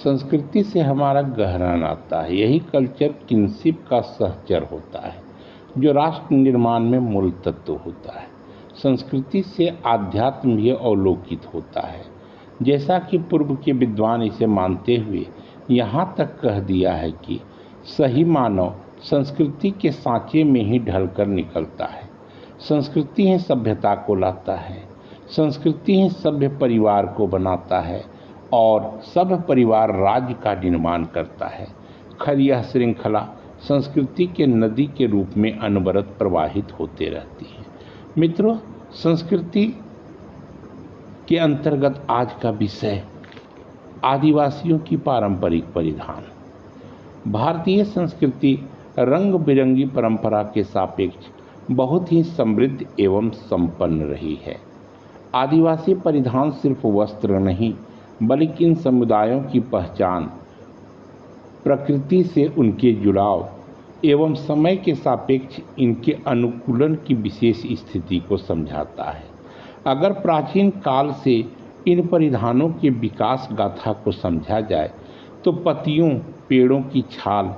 संस्कृति से हमारा गहरा नाता है। यही कल्चर किनशिप का सहचर होता है जो राष्ट्र निर्माण में मूल तत्व होता है। संस्कृति से आध्यात्म भी अवलोकित होता है, जैसा कि पूर्व के विद्वान इसे मानते हुए यहाँ तक कह दिया है कि सही मानव संस्कृति के सांचे में ही ढलकर निकलता है। संस्कृति ही सभ्यता को लाता है, संस्कृति ही सभ्य परिवार को बनाता है और सभ्य परिवार राज्य का निर्माण करता है। खैर यह श्रृंखला संस्कृति के नदी के रूप में अनवरत प्रवाहित होते रहती है। मित्रों, संस्कृति के अंतर्गत आज का विषय आदिवासियों की पारंपरिक परिधान। भारतीय संस्कृति रंग बिरंगी परंपरा के सापेक्ष बहुत ही समृद्ध एवं संपन्न रही है। आदिवासी परिधान सिर्फ वस्त्र नहीं बल्कि इन समुदायों की पहचान, प्रकृति से उनके जुड़ाव एवं समय के सापेक्ष इनके अनुकूलन की विशेष स्थिति को समझाता है। अगर प्राचीन काल से इन परिधानों के विकास गाथा को समझा जाए तो पत्तियों, पेड़ों की छाल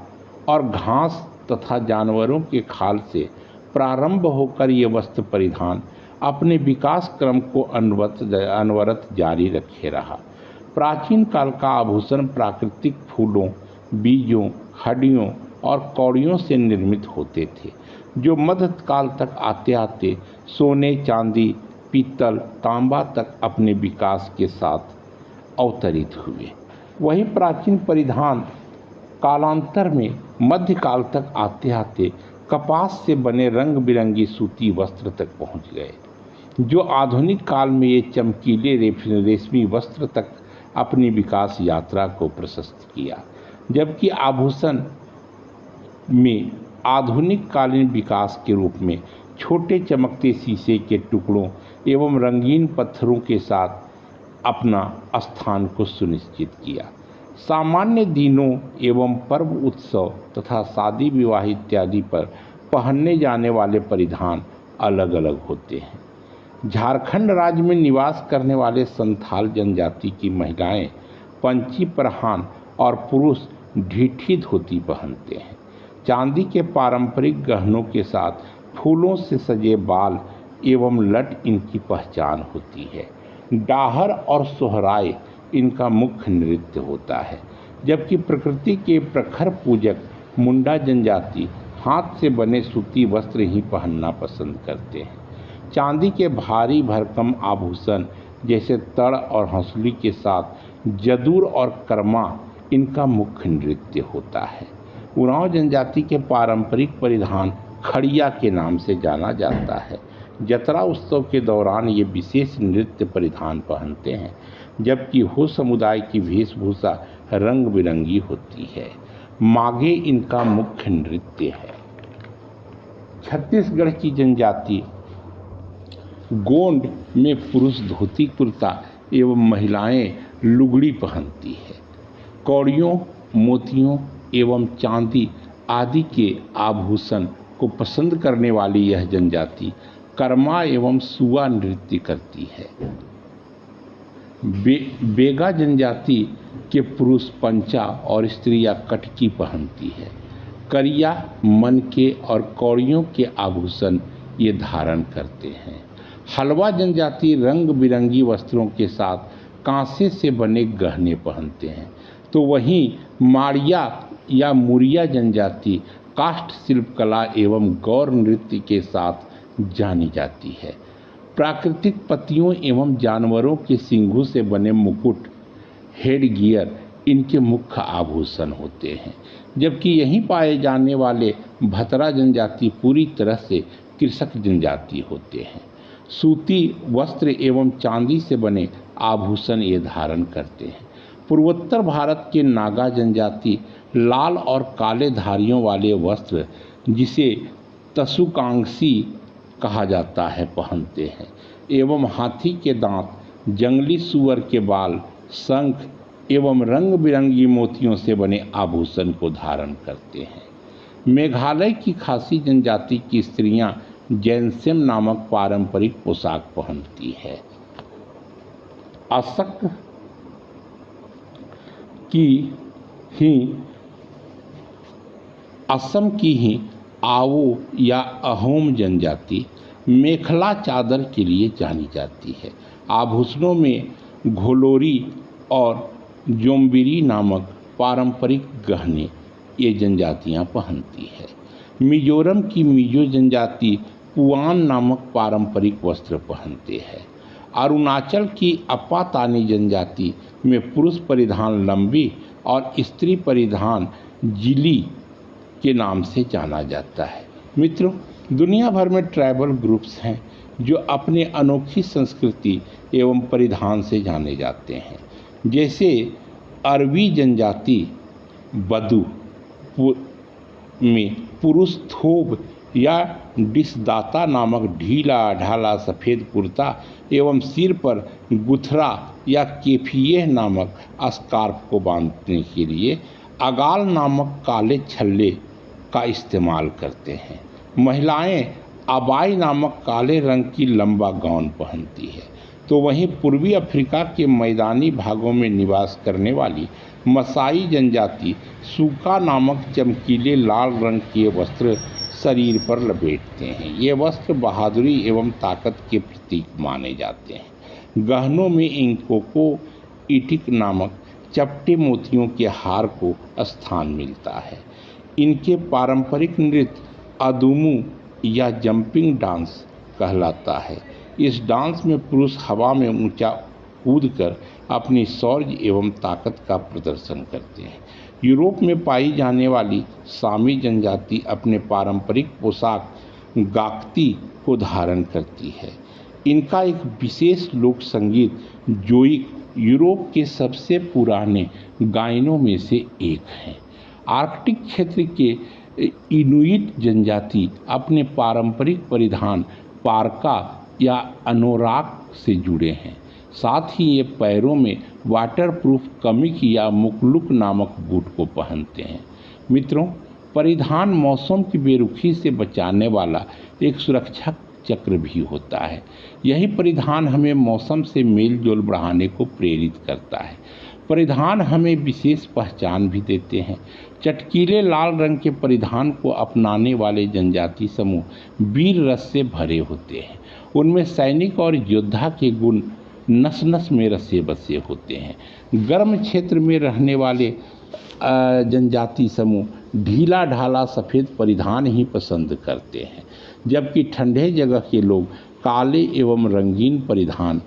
और घास तथा जानवरों के खाल से प्रारंभ होकर ये वस्त्र परिधान अपने विकास क्रम को अनवरत जारी रखे रहा। प्राचीन काल का आभूषण प्राकृतिक फूलों, बीजों, हड्डियों और कौड़ियों से निर्मित होते थे, जो मध्यकाल तक आते आते सोने, चांदी, पीतल, तांबा तक अपने विकास के साथ अवतरित हुए। वही प्राचीन परिधान कालांतर में मध्यकाल तक आते आते कपास से बने रंग बिरंगी सूती वस्त्र तक पहुंच गए, जो आधुनिक काल में ये चमकीले रेशमी वस्त्र तक अपनी विकास यात्रा को प्रशस्त किया। जबकि आभूषण में आधुनिक कालीन विकास के रूप में छोटे चमकते शीशे के टुकड़ों एवं रंगीन पत्थरों के साथ अपना स्थान को सुनिश्चित किया। सामान्य दिनों एवं पर्व, उत्सव तथा शादी विवाह इत्यादि पर पहनने जाने वाले परिधान अलग अलग होते हैं। झारखंड राज्य में निवास करने वाले संथाल जनजाति की महिलाएं पंची परहान और पुरुष ढीठी धोती पहनते हैं। चांदी के पारंपरिक गहनों के साथ फूलों से सजे बाल एवं लट इनकी पहचान होती है। डाहर और सोहराय इनका मुख्य नृत्य होता है, जबकि प्रकृति के प्रखर पूजक मुंडा जनजाति हाथ से बने सूती वस्त्र ही पहनना पसंद करते हैं। चांदी के भारी भरकम आभूषण जैसे तड़ और हंसुली के साथ जदूर और कर्मा इनका मुख्य नृत्य होता है। उरांव जनजाति के पारंपरिक परिधान खड़िया के नाम से जाना जाता है। जतरा उत्सव के दौरान ये विशेष नृत्य परिधान पहनते हैं, जबकि हो समुदाय की वेशभूषा रंग बिरंगी होती है। माघे इनका मुख्य नृत्य है। छत्तीसगढ़ की जनजाति गोंड में पुरुष धोती कुर्ता एवं महिलाएं लुगड़ी पहनती है। कौड़ियों, मोतियों एवं चांदी आदि के आभूषण को पसंद करने वाली यह जनजाति कर्मा एवं सुआ नृत्य करती है। बेगा जनजाति के पुरुष पंचा और स्त्रियां कटकी पहनती है। करिया, मनके और कौड़ियों के आभूषण ये धारण करते हैं। हलवा जनजाति रंग बिरंगी वस्त्रों के साथ कांसे से बने गहने पहनते हैं, तो वहीं माड़िया या मुरिया जनजाति काष्ठ शिल्पकला एवं गौर नृत्य के साथ जानी जाती है। प्राकृतिक पत्तियों एवं जानवरों के सींगों से बने मुकुट, हेड गियर इनके मुख्य आभूषण होते हैं, जबकि यहीं पाए जाने वाले भतरा जनजाति पूरी तरह से कृषक जनजाति होते हैं। सूती वस्त्र एवं चांदी से बने आभूषण ये धारण करते हैं। पूर्वोत्तर भारत के नागा जनजाति लाल और काले धारियों वाले वस्त्र, जिसे तसुकांगसी कहा जाता है, पहनते हैं एवं हाथी के दांत, जंगली सुअर के बाल, शंख एवं रंग बिरंगी मोतियों से बने आभूषण को धारण करते हैं। मेघालय की खासी जनजाति की स्त्रियां जैनसेम नामक पारंपरिक पोशाक पहनती है। असक की ही असम की ही आओ या अहोम जनजाति मेखला चादर के लिए जानी जाती है। आभूषणों में घोलोरी और जोम्बिरी नामक पारंपरिक गहने ये जनजातियां पहनती है। मिजोरम की मिजो जनजाति पुआन नामक पारंपरिक वस्त्र पहनते हैं। अरुणाचल की अपातानी जनजाति में पुरुष परिधान लंबी और स्त्री परिधान जिली के नाम से जाना जाता है। मित्रों, दुनिया भर में ट्राइबल ग्रुप्स हैं जो अपने अनोखी संस्कृति एवं परिधान से जाने जाते हैं। जैसे अरबी जनजाति बदू में पुरुष थोब या डिसदाता नामक ढीला ढाला सफ़ेद कुर्ता एवं सिर पर गुथरा या केफिये नामक स्कार्फ को बांधने के लिए अगाल नामक काले छल्ले का इस्तेमाल करते हैं। महिलाएं अबाई नामक काले रंग की लंबा गाउन पहनती है। तो वहीं पूर्वी अफ्रीका के मैदानी भागों में निवास करने वाली मसाई जनजाति सूखा नामक चमकीले लाल रंग के वस्त्र शरीर पर लपेटते हैं। ये वस्त्र बहादुरी एवं ताकत के प्रतीक माने जाते हैं। गहनों में इंकोको इटिक नामक चपटे मोतियों के हार को स्थान मिलता है। इनके पारंपरिक नृत्य अदुमु या जंपिंग डांस कहलाता है। इस डांस में पुरुष हवा में ऊंचा कूदकर अपनी शौर्य एवं ताकत का प्रदर्शन करते हैं। यूरोप में पाई जाने वाली सामी जनजाति अपने पारंपरिक पोशाक गाक्ती को धारण करती है। इनका एक विशेष लोक संगीत जोइक यूरोप के सबसे पुराने गायनों में से एक है। आर्कटिक क्षेत्र के इनुइट जनजाति अपने पारंपरिक परिधान पारका या अनोराक से जुड़े हैं। साथ ही ये पैरों में वाटरप्रूफ कमीज या मुकलुक नामक बूट को पहनते हैं। मित्रों, परिधान मौसम की बेरुखी से बचाने वाला एक सुरक्षा चक्र भी होता है। यही परिधान हमें मौसम से मेल जोल बढ़ाने को प्रेरित करता है। परिधान हमें विशेष पहचान भी देते हैं। चटकीले लाल रंग के परिधान को अपनाने वाले जनजाति समूह वीर रस से भरे होते हैं। उनमें सैनिक और योद्धा के गुण नस नस में रसे बसे होते हैं। गर्म क्षेत्र में रहने वाले जनजाति समूह ढीला ढाला सफ़ेद परिधान ही पसंद करते हैं, जबकि ठंडे जगह के लोग काले एवं रंगीन परिधान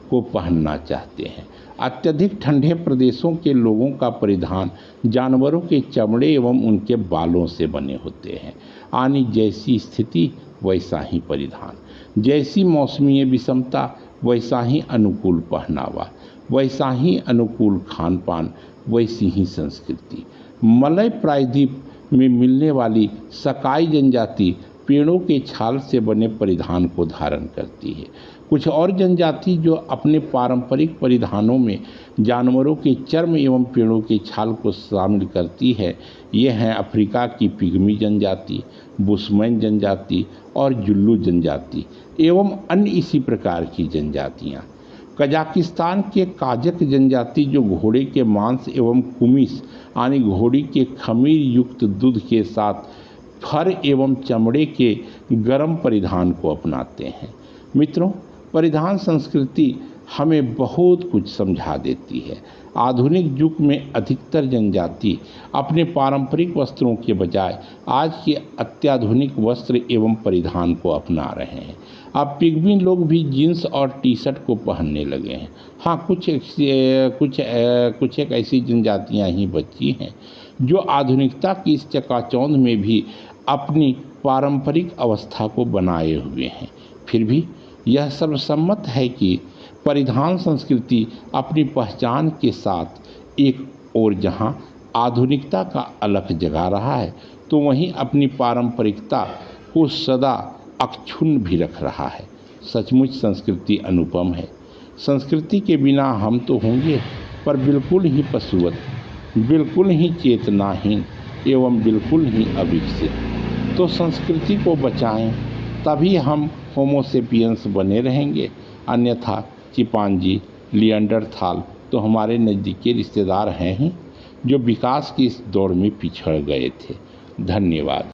को पहनना चाहते हैं। अत्यधिक ठंडे प्रदेशों के लोगों का परिधान जानवरों के चमड़े एवं उनके बालों से बने होते हैं। आनी जैसी स्थिति वैसा ही परिधान, जैसी मौसमी विषमता वैसा ही अनुकूल पहनावा, वैसा ही अनुकूल खान पान, वैसी ही संस्कृति। मलय प्रायद्वीप में मिलने वाली सकाई जनजाति पेड़ों के छाल से बने परिधान को धारण करती है। कुछ और जनजाति जो अपने पारंपरिक परिधानों में जानवरों के चर्म एवं पेड़ों के छाल को शामिल करती है, ये हैं अफ्रीका की पिग्मी जनजाति, बुशमैन जनजाति और जुल्लू जनजाति एवं अन्य इसी प्रकार की जनजातियाँ। कजाकिस्तान के काजक जनजाति जो घोड़े के मांस एवं कुमिस यानी घोड़ी के खमीर युक्त दूध के साथ फर एवं चमड़े के गर्म परिधान को अपनाते हैं। मित्रों, परिधान संस्कृति हमें बहुत कुछ समझा देती है। आधुनिक युग में अधिकतर जनजाति अपने पारंपरिक वस्त्रों के बजाय आज के अत्याधुनिक वस्त्र एवं परिधान को अपना रहे हैं। अब पिग्मी लोग भी जीन्स और टी शर्ट को पहनने लगे हैं। हाँ, कुछ एक ऐसी जनजातियां ही बची हैं जो आधुनिकता की इस चकाचौंध में भी अपनी पारंपरिक अवस्था को बनाए हुए हैं। फिर भी यह सर्वसम्मत है कि परिधान संस्कृति अपनी पहचान के साथ एक और जहां आधुनिकता का अलख जगा रहा है, तो वहीं अपनी पारंपरिकता को सदा अक्षुण्ण भी रख रहा है। सचमुच संस्कृति अनुपम है। संस्कृति के बिना हम तो होंगे पर बिल्कुल ही पशुवत, बिल्कुल ही चेतनाहीन एवं बिल्कुल ही अविकसित। तो संस्कृति को बचाएं, तभी हम होमोसेपियंस बने रहेंगे। अन्यथा चिंपांजी, लिएंडरथाल तो हमारे नज़दीकी रिश्तेदार हैं ही। जो विकास की इस दौड़ में पिछड़ गए थे। धन्यवाद।